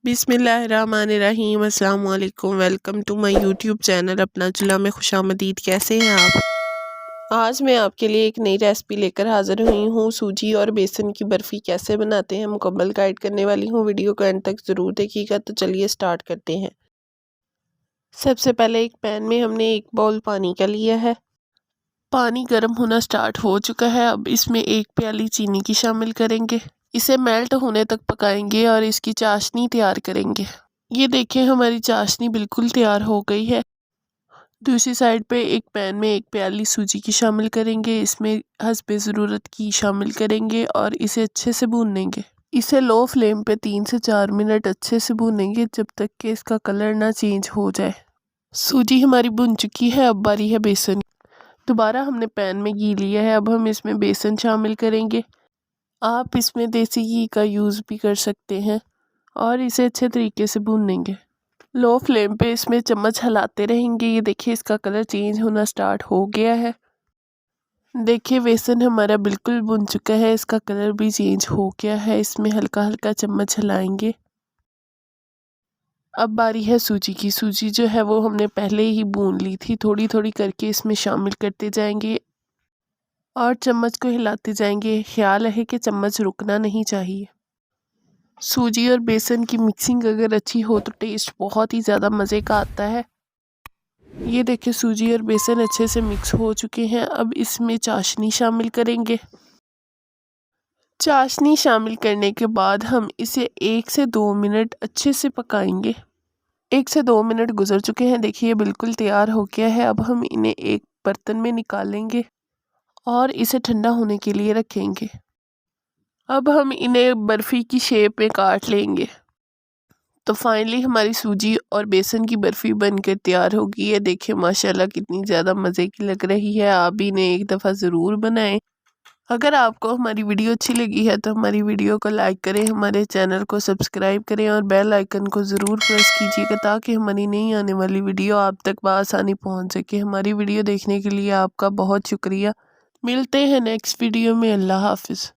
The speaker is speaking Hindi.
बिस्मिल्लाहिर्रहमानिर्रहीम। अस्सलाम वालेकुम। Welcome to my YouTube channel Apna Chulha में खुशामदीद। कैसे हैं आप? आज मैं आपके लिए एक नई रेसिपी लेकर हाज़िर हुई हूँ। सूजी और बेसन की बर्फ़ी कैसे बनाते हैं मुकम्मल गाइड करने वाली हूँ। वीडियो को एंड तक ज़रूर देखिएगा। तो चलिए स्टार्ट करते हैं। सबसे पहले एक पैन में हमने 1 बाउल पानी का लिया है। पानी गर्म होना स्टार्ट हो चुका है। अब इसमें 1 प्याली चीनी की शामिल करेंगे। इसे मेल्ट होने तक पकाएंगे और इसकी चाशनी तैयार करेंगे। ये देखें, हमारी चाशनी बिल्कुल तैयार हो गई है। दूसरी साइड पे एक पैन में 1 प्याली सूजी की शामिल करेंगे। इसमें हस्बे ज़रूरत की शामिल करेंगे और इसे अच्छे से भूनेंगे। इसे लो फ्लेम पे 3 से 4 मिनट अच्छे से भूनेंगे जब तक कि इसका कलर ना चेंज हो जाए। सूजी हमारी भुन चुकी है। अब बारी है बेसन। दोबारा हमने पैन में घी लिया है। अब हम इसमें बेसन शामिल करेंगे। आप इसमें देसी घी का यूज़ भी कर सकते हैं और इसे अच्छे तरीके से भूनेंगे। लो फ्लेम पे इसमें चम्मच हिलाते रहेंगे। ये देखिए, इसका कलर चेंज होना स्टार्ट हो गया है। देखिए, बेसन हमारा बिल्कुल भुन चुका है। इसका कलर भी चेंज हो गया है। इसमें हल्का हल्का चम्मच हिलाएंगे। अब बारी है सूजी की। सूजी जो है वो हमने पहले ही भून ली थी। थोड़ी थोड़ी करके इसमें शामिल करते जाएंगे और चम्मच को हिलाते जाएंगे। ख्याल रहे कि चम्मच रुकना नहीं चाहिए। सूजी और बेसन की मिक्सिंग अगर अच्छी हो तो टेस्ट बहुत ही ज़्यादा मज़े का आता है। ये देखिए, सूजी और बेसन अच्छे से मिक्स हो चुके हैं। अब इसमें चाशनी शामिल करेंगे। चाशनी शामिल करने के बाद हम इसे 1 से 2 मिनट अच्छे से पकाएंगे। 1 से 2 मिनट गुजर चुके हैं। देखिए, बिल्कुल तैयार हो गया है। अब हम इन्हें एक बर्तन में निकालेंगे और इसे ठंडा होने के लिए रखेंगे। अब हम इन्हें बर्फ़ी की शेप में काट लेंगे। तो फाइनली हमारी सूजी और बेसन की बर्फ़ी बनकर तैयार हो गई है। देखिए, माशाल्लाह कितनी ज़्यादा मज़े की लग रही है। आप भी इन्हें एक दफ़ा ज़रूर बनाएं। अगर आपको हमारी वीडियो अच्छी लगी है तो हमारी वीडियो को लाइक करें, हमारे चैनल को सब्सक्राइब करें और बेल आइकन को ज़रूर प्रेस कीजिएगा ताकि हमारी नई आने वाली वीडियो आप तक बआसानी पहुंच सके। हमारी वीडियो देखने के लिए आपका बहुत शुक्रिया। मिलते हैं नेक्स्ट वीडियो में। अल्लाह हाफ़िज़।